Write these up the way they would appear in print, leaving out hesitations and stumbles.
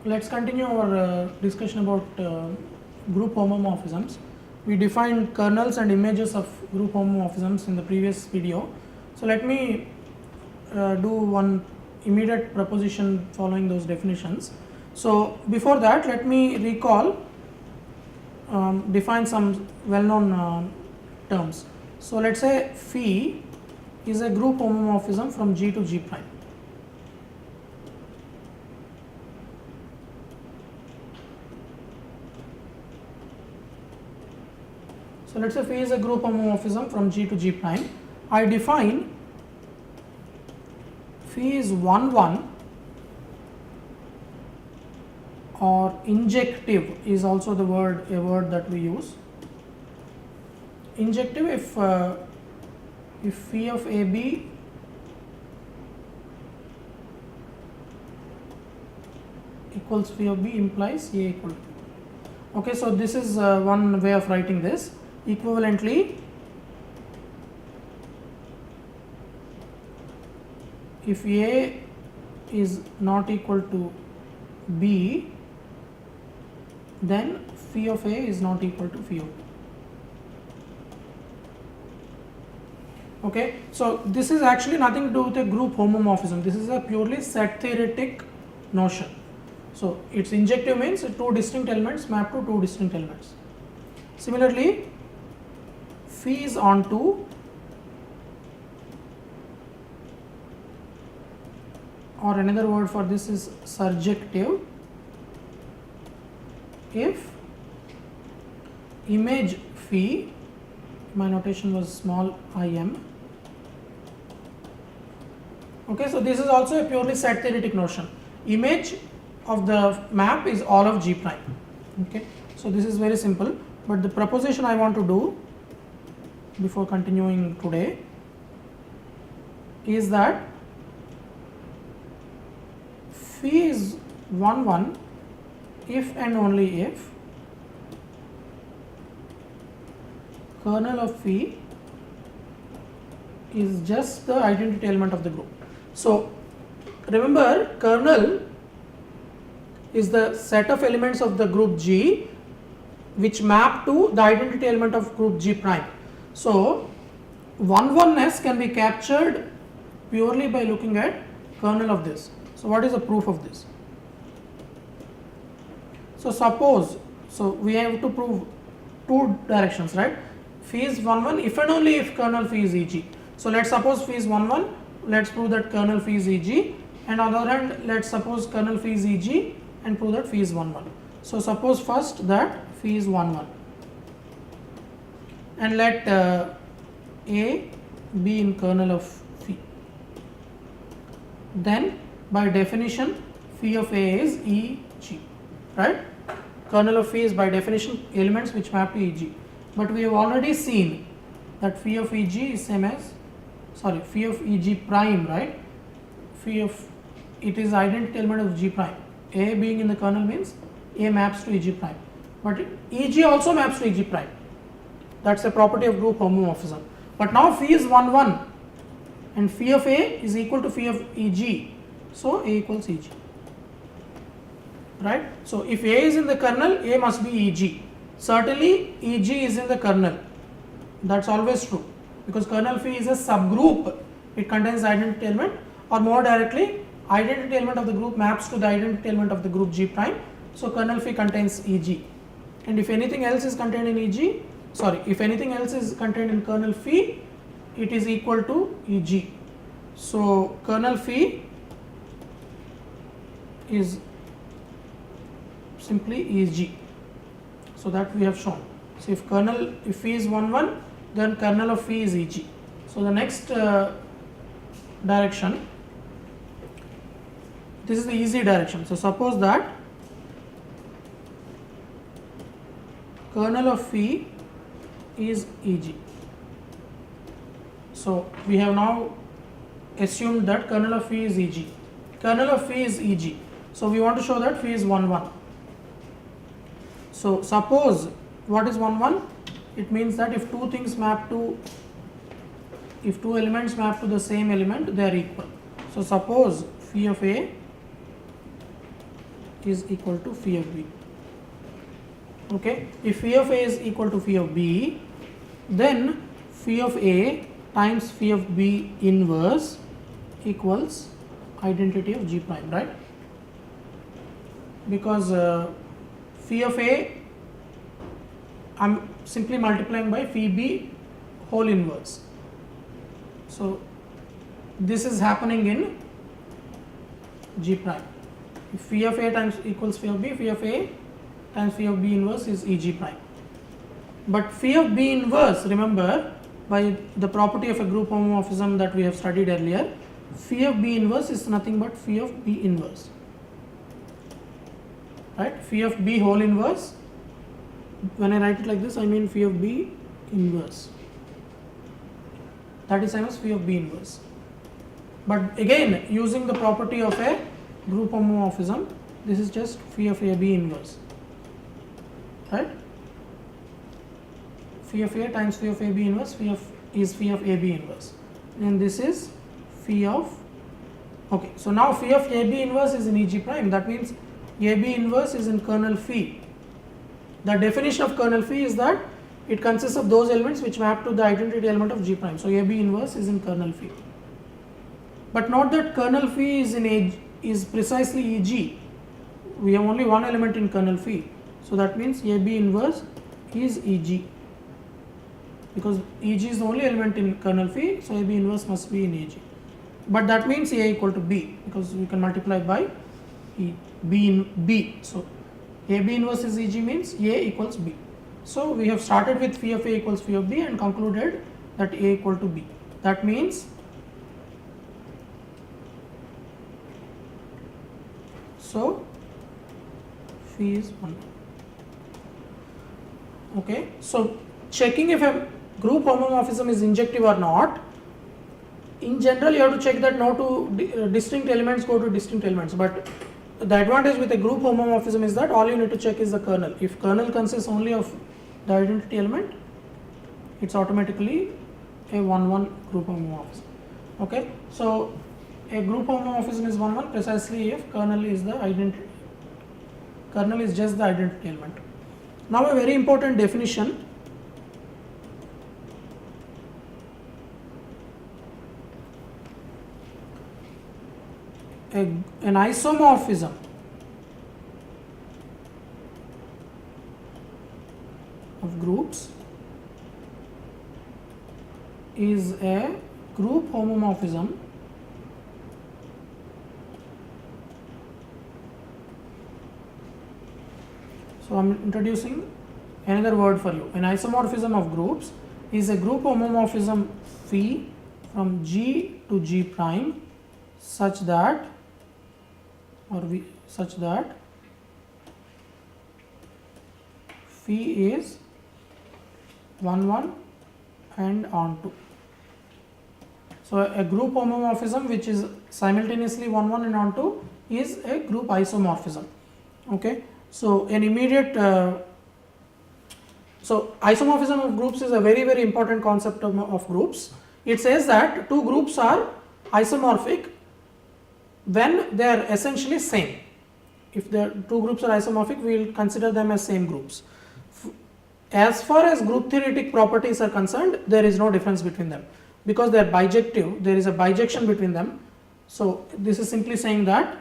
let's continue our discussion about group homomorphisms. We defined kernels and images of group homomorphisms in the previous video. So let me do one immediate proposition following those definitions. So before that, let me recall, define some well-known terms. So let's say phi is a group homomorphism from G to G prime. So let's say phi is a group homomorphism from G to G prime. I define phi is 1 1, or injective is also a word that we use. Injective if phi of AB equals phi of B implies A equal to. Okay, so this is one way of writing this. Equivalently, if A is not equal to B, then phi of A is not equal to phi of B. Okay, so this is actually nothing to do with a group homomorphism. This is a purely set theoretic notion. So its injective means two distinct elements map to two distinct elements. Similarly, phi is onto or another word for this is surjective if image phi, my notation was small im. Okay, so this is also a purely set theoretic notion. Image of the map is all of G prime. Okay, so this is very simple, but the proposition I want to do before continuing today is that phi is 1 1 if and only if kernel of phi is just the identity element of the group. So remember, kernel is the set of elements of the group G which map to the identity element of group G prime. So 1 1ness can be captured purely by looking at kernel of this. So what is the proof of this? So suppose, so we have to prove two directions, right? Phi is 1 1 if and only if kernel phi is EG. So let's suppose phi is 1 1, let's prove that kernel phi is EG, and on the other hand, let's suppose kernel phi is EG and prove that phi is 1 1. So suppose first that phi is 1 1 and let A be in kernel of phi. Then by definition phi of A is EG, right? Kernel of phi is by definition elements which map to EG, but we have already seen that phi of EG is same as, sorry, phi of EG prime, right? Phi of, it is identity element of G prime. A being in the kernel means A maps to EG prime, but EG also maps to EG prime. That's a property of group homomorphism. But now phi is 1 1 and phi of A is equal to phi of EG, so A equals EG, right? So if A is in the kernel, A must be EG. Certainly EG is in the kernel, that's always true, because kernel phi is a subgroup, it contains identity element, or more directly, identity element of the group maps to the identity element of the group G prime, so kernel phi contains EG. And if anything else is contained in EG, sorry, if anything else is contained in kernel phi, it is equal to EG. So kernel phi is simply EG. So that we have shown. So if phi is 1 1, then kernel of phi is EG. So the next direction, this is the easy direction. So suppose that kernel of phi is EG. So we have now assumed that kernel of phi is EG. Kernel of phi is EG. So we want to show that phi is 1 1. So suppose, what is 1 1? It means that if two things map to, if two elements map to the same element, they are equal. So suppose phi of A is equal to phi of B. Okay, if phi of A is equal to phi of B, then phi of A times phi of B inverse equals identity of G prime, right? Because phi of A, I'm simply multiplying by phi B whole inverse. So this is happening in G prime. If phi of A times equals phi of B, phi of A times phi of B inverse is EG prime. But phi of B inverse, remember, by the property of a group homomorphism that we have studied earlier, phi of B inverse is nothing but phi of B inverse. Right? Phi of B whole inverse, when I write it like this, I mean phi of B inverse. That is same as phi of B inverse. But again, using the property of a group homomorphism, this is just phi of AB inverse. Right? Phi of A times phi of AB inverse, is phi of AB inverse. And this is phi of, okay, so now phi of AB inverse is in EG prime. That means AB inverse is in kernel phi. The definition of kernel phi is that it consists of those elements which map to the identity element of G prime. So AB inverse is in kernel phi. But note that kernel phi is precisely EG. We have only one element in kernel phi. So that means AB inverse is EG. Because EG is the only element in kernel phi, so AB inverse must be in EG. But that means A equal to B, because we can multiply by B in B. So AB inverse is EG means A equals B. So we have started with phi of A equals phi of B and concluded that A equal to B. That means, so phi is 1. Okay, so checking if a group homomorphism is injective or not, in general you have to check that no two distinct elements go to distinct elements, but the advantage with a group homomorphism is that all you need to check is the kernel. If kernel consists only of the identity element, it's automatically a 1-1 group homomorphism. Okay, so a group homomorphism is 1-1 precisely if kernel is the identity, kernel is just the identity element. Now a very important definition. An isomorphism of groups is a group homomorphism so I'm introducing another word for you. An isomorphism of groups is a group homomorphism phi from G to G prime such that phi is 1-1 and onto. So a group homomorphism which is simultaneously 1-1 and onto is a group isomorphism. Okay, so an immediate so isomorphism of groups is a very, very important concept of groups. It says that two groups are isomorphic when they are essentially same. If the two groups are isomorphic, we will consider them as same groups. As far as group theoretic properties are concerned, there is no difference between them because they are bijective. There is a bijection between them. So this is simply saying that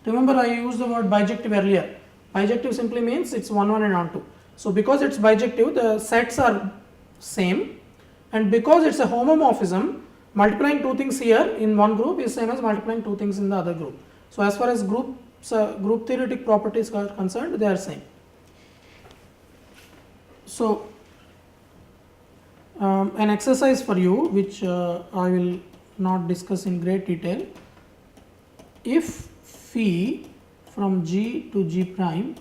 remember I used the word bijective earlier. Bijective simply means it's 1-1 and onto. So because it's bijective, the sets are same, and because it's a homomorphism, multiplying two things here in one group is same as multiplying two things in the other group. So as far as group theoretic properties are concerned, they are same. So an exercise for you which I will not discuss in great detail. If phi from G to G prime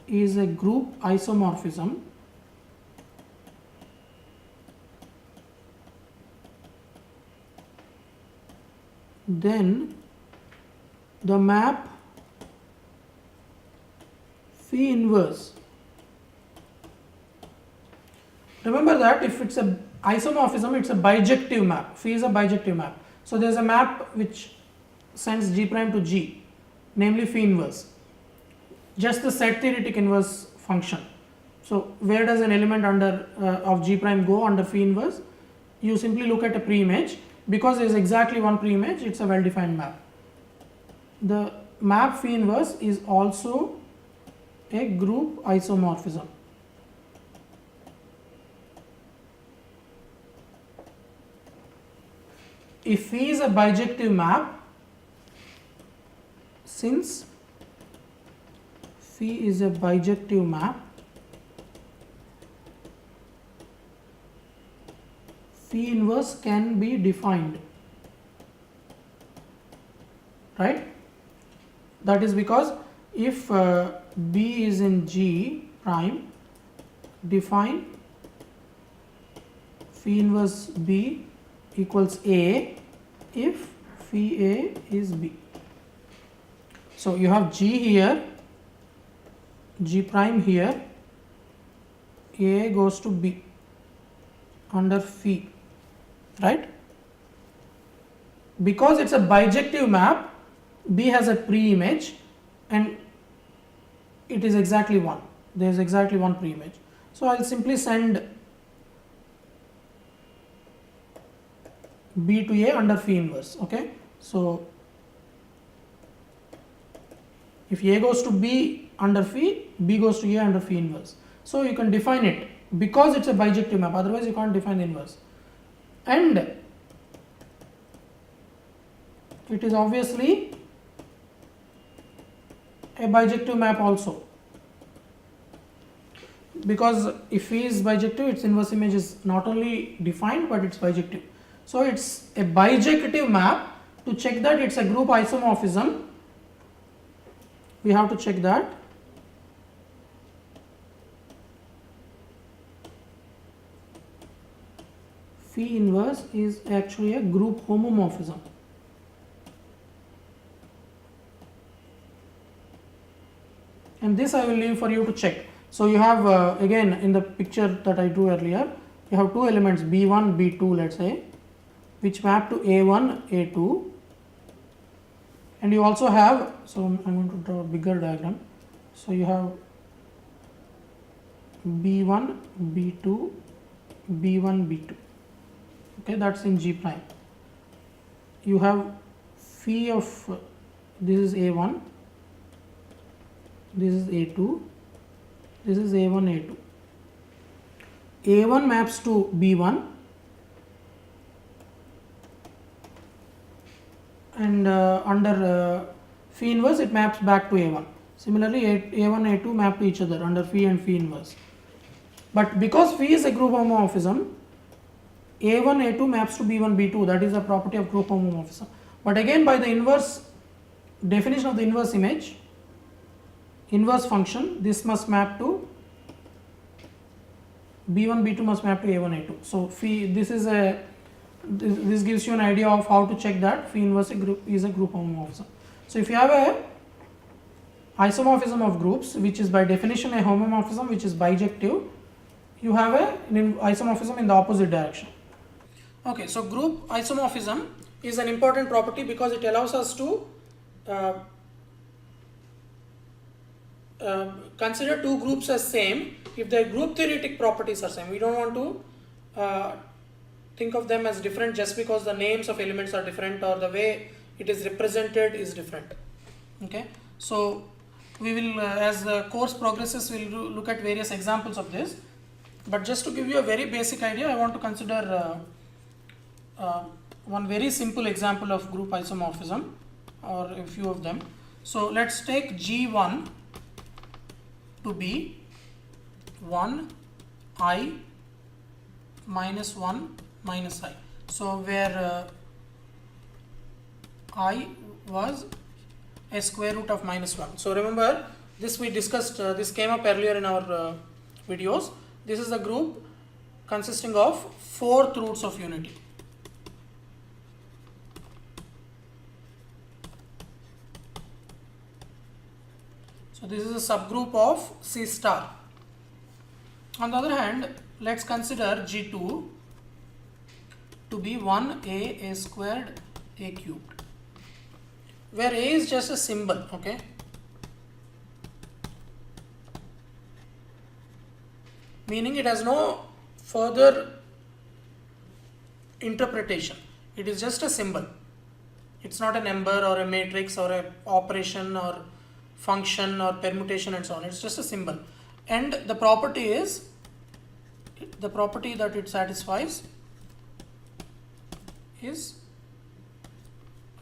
is a group isomorphism, then the map phi inverse. Remember that if it's a isomorphism, it's a bijective map. Phi is a bijective map. So there is a map which sends G prime to G, namely phi inverse. Just the set theoretic inverse function. So where does an element under of G prime go under phi inverse? You simply look at a pre-image. Because there is exactly one pre-image, it's a well-defined map. The map phi inverse is also a group isomorphism. If phi is a bijective map, since phi is a bijective map, phi inverse can be defined, right? That is because if B is in G prime, define phi inverse B equals A if phi A is B. So you have G here, G prime here, A goes to B under phi, right? Because it's a bijective map, B has a pre-image and it is exactly one. There is exactly one pre-image. So I'll simply send B to A under phi inverse. Okay. So if A goes to B under phi, B goes to A under phi inverse. So you can define it because it's a bijective map. Otherwise you can't define the inverse. And it is obviously a bijective map also, because if phi is bijective, its inverse image is not only defined but it's bijective. So it's a bijective map. To check that it's a group isomorphism, we have to check that phi inverse is actually a group homomorphism. And this I will leave for you to check. So you have again in the picture that I drew earlier, you have two elements B1, B2 let's say, which map to A1, A2, and you also have, so I'm going to draw a bigger diagram. So you have B1, B2, B1, B2, okay, that's in G prime. You have phi of, this is A1, this is A2, this is A1, A2. A1 maps to B1 and under phi inverse it maps back to A1. Similarly, A1, A2 map to each other under phi and phi inverse. But because phi is a group homomorphism, A1, A2 maps to B1, B2, that is a property of group homomorphism. But again, by the inverse definition of the inverse image, inverse function, this must map to B1, B2 must map to A1, A2. So phi, this gives you an idea of how to check that phi inverse is a group homomorphism. So if you have a isomorphism of groups, which is by definition a homomorphism which is bijective, you have an isomorphism in the opposite direction. Okay, so group isomorphism is an important property because it allows us to consider two groups as same if their group theoretic properties are same. We don't want to think of them as different just because the names of elements are different or the way it is represented is different. Okay, so we will as the course progresses we will look at various examples of this, but just to give you a very basic idea, I want to consider one very simple example of group isomorphism or a few of them. So let's take G1 to be 1 I minus 1 minus I. So where I was a square root of minus 1. So remember this we discussed, this came up earlier in our videos. This is a group consisting of 4th roots of unity. So this is a subgroup of C star. On the other hand, let's consider G2 to be 1a squared a cubed, where a is just a symbol, okay? Meaning it has no further interpretation. It is just a symbol. It's not a number or a matrix or a operation or function or permutation and so on. It's just a symbol. And the property is, the property that it satisfies is,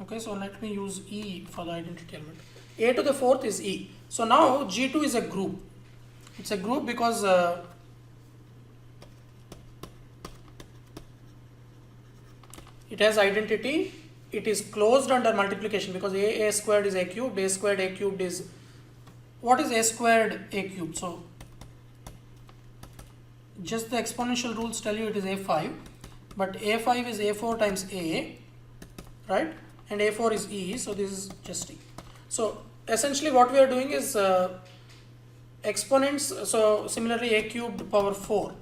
okay, so let me use E for the identity element. A to the fourth is E. So now G2 is a group. It's a group because it has identity. It is closed under multiplication because a squared is a cubed, a squared a cubed is, what is a squared a cubed? So just the exponential rules tell you it is a5, but a5 is a4 times a, right? And a4 is e, so this is just e. So essentially what we are doing is exponents. So similarly, a cubed power 4,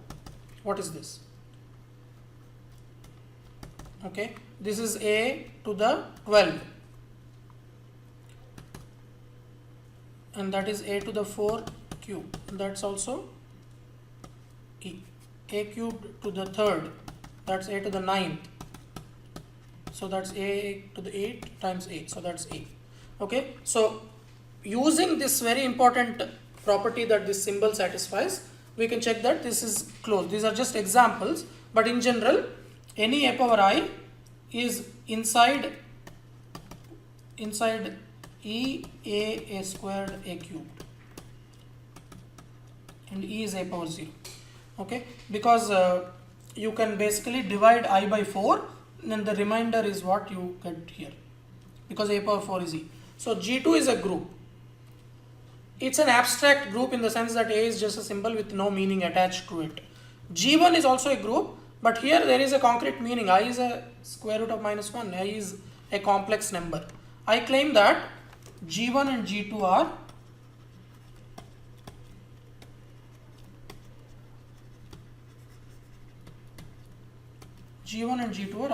what is this? Okay, this is a to the 12, and that is a to the 4 cube, that's also e. A cubed to the 3rd, that's a to the 9th, so that's a to the 8 times 8, so that's a. Okay, so using this very important property that this symbol satisfies, we can check that this is closed. These are just examples, but in general any a power I is inside e a squared a cubed, and e is a power 0. Okay, because you can basically divide I by 4, and the remainder is what you get here, because a power 4 is e. So G2 is a group. It's an abstract group in the sense that a is just a symbol with no meaning attached to it. G1 is also a group, but here there is a concrete meaning. I is a square root of -1. I is a complex number. I claim that G1 and G2 are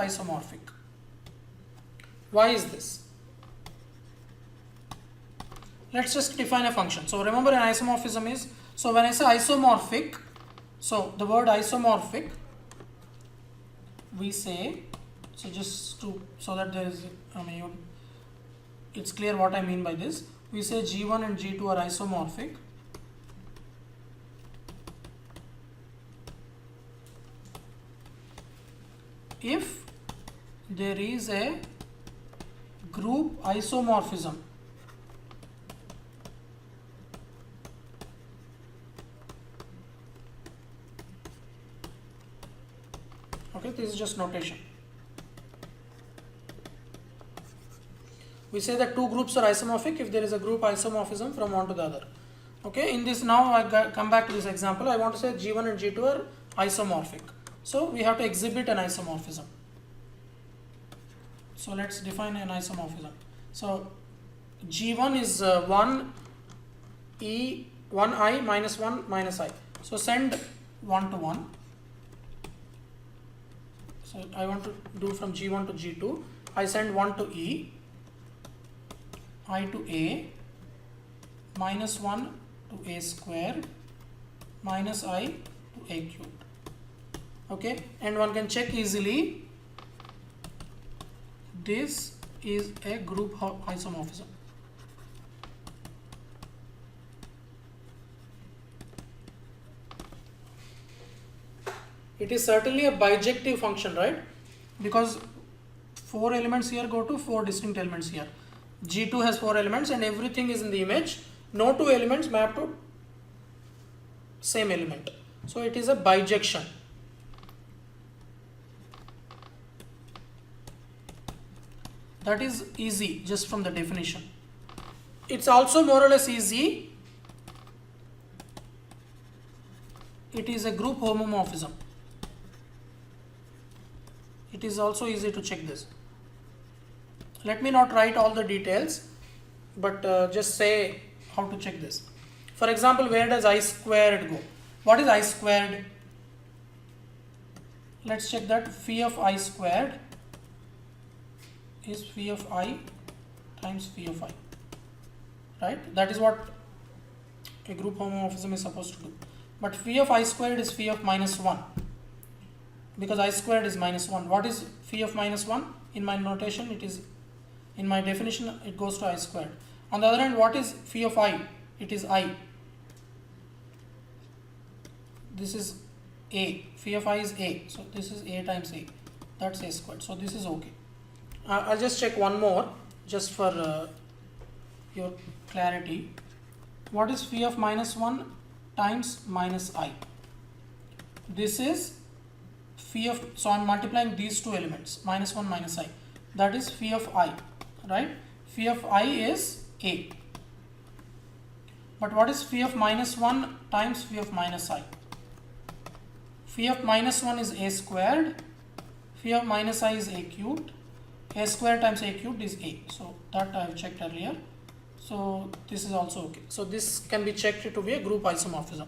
isomorphic. Why is this? Let's just define a function. So remember, an isomorphism is, so when I say isomorphic, so the word isomorphic, we say, so just to, so that there is, it's clear what I mean by this. We say G1 and G2 are isomorphic if there is a group isomorphism. Okay, this is just notation. We say that two groups are isomorphic if there is a group isomorphism from one to the other. Okay, in this, now I come back to this example. I want to say G1 and G2 are isomorphic. So we have to exhibit an isomorphism. So let's define an isomorphism. So G1 is 1i minus 1 minus I. So send 1 to 1. So I want to do from G1 to G2. I send 1 to E, I to A, minus 1 to A square, minus I to A cubed. Okay, and one can check easily, this is a group isomorphism. It is certainly a bijective function, right? Because 4 elements here go to 4 distinct elements here. G2 has 4 elements and everything is in the image. No 2 elements map to same element. So it is a bijection. That is easy just from the definition. It's also more or less easy. It is a group homomorphism. It is also easy to check this. Let me not write all the details, but just say how to check this. For example, where does I squared go? What is I squared? let's check that phi of I squared is phi of I times phi of I, right? That is what a group homomorphism is supposed to do. But phi of I squared is phi of minus 1, because I squared is minus 1. What is phi of minus 1? In my notation, it is, in my definition, it goes to I squared. On the other hand, what is phi of I? It is I. This is A. Phi of I is A. So this is A times A. That's A squared. So this is okay. I'll just check one more, just for your clarity. What is phi of minus 1 times minus I? This is phi of, so I'm multiplying these two elements, minus 1 minus I. That is phi of I, right? Phi of I is A. But what is phi of minus 1 times phi of minus I? Phi of minus 1 is A squared, phi of minus I is A cubed, A squared times A cubed is A. So that I have checked earlier. So this is also okay. So this can be checked to be a group isomorphism.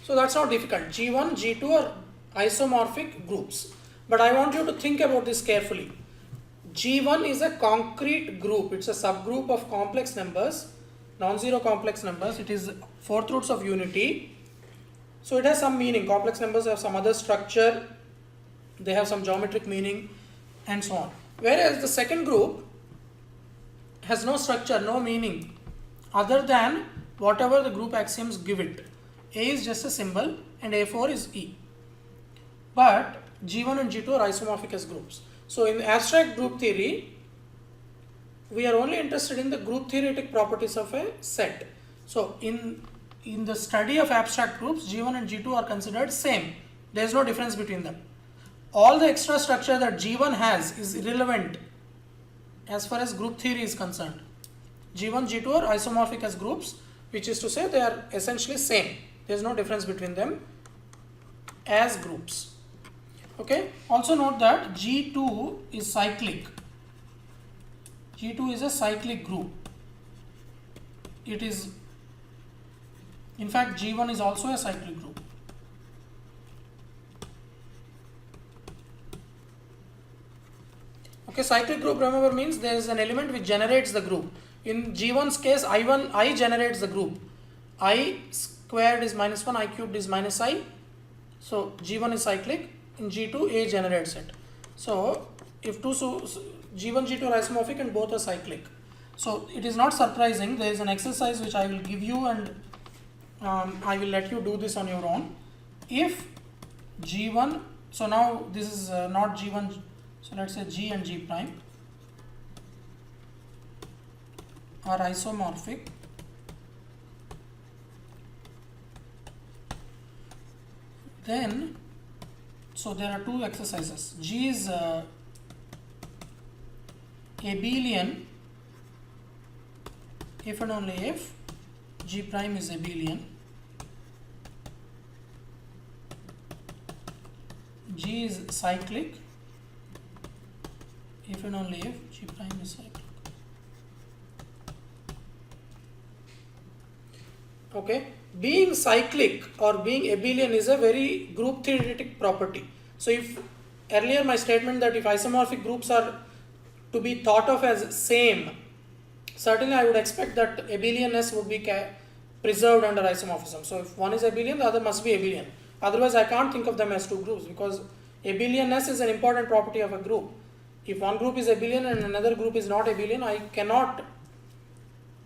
So that's not difficult. G1, G2 are isomorphic groups. But I want you to think about this carefully. G1 is a concrete group. It's a subgroup of complex numbers, non-zero complex numbers. It is fourth roots of unity. So it has some meaning. Complex numbers have some other structure. They have some geometric meaning and so on. Whereas the second group has no structure, no meaning other than whatever the group axioms give it. A is just a symbol and A4 is E. But G1 and G2 are isomorphic as groups. So in abstract group theory, we are only interested in the group theoretic properties of a set. So in the study of abstract groups, G1 and G2 are considered same. There is no difference between them. All the extra structure that G1 has is irrelevant as far as group theory is concerned. G1, G2 are isomorphic as groups, which is to say they are essentially same. There is no difference between them as groups. Okay. Also note that G2 is cyclic. G2 is a cyclic group. It is, in fact, G1 is also a cyclic group. Okay, cyclic group, remember, means there is an element which generates the group. In G1's case, I generates the group. I squared is minus 1, I cubed is minus I. So G1 is cyclic. In G2, A generates it. So if G1, G2 are isomorphic and both are cyclic. So it is not surprising. There is an exercise which I will give you, and I will let you do this on your own. If G1, so now this is not G1, so let's say G and G prime are isomorphic, then, so there are two exercises. G is abelian if and only if G prime is abelian. G is cyclic if and only if G prime is cyclic. Okay, being cyclic or being abelian is a very group theoretic property. So if earlier my statement that if isomorphic groups are to be thought of as same, certainly I would expect that abelianness would be preserved under isomorphism. So if one is abelian, the other must be abelian. Otherwise I can't think of them as two groups, because abelianness is an important property of a group. If one group is abelian and another group is not abelian, I cannot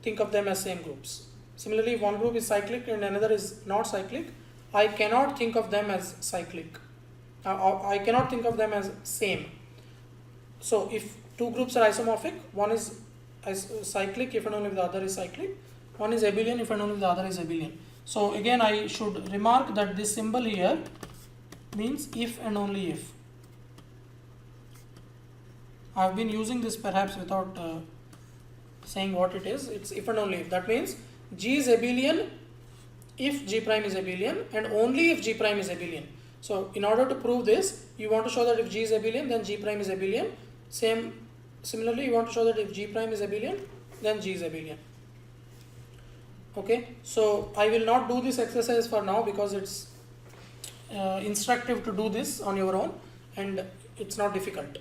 think of them as same groups. Similarly, if one group is cyclic and another is not cyclic, I cannot think of them as cyclic. I cannot think of them as same. So if two groups are isomorphic, one is cyclic if and only if the other is cyclic, one is abelian if and only if the other is abelian. So again, I should remark that this symbol here means if and only if. I have been using this perhaps without saying what it is. It's if and only if. That means G is abelian if G prime is abelian and only if G prime is abelian. So in order to prove this, you want to show that if G is abelian, then G prime is abelian. Similarly, you want to show that if G prime is abelian, then G is abelian. Okay, so I will not do this exercise for now because it's instructive to do this on your own, and it's not difficult.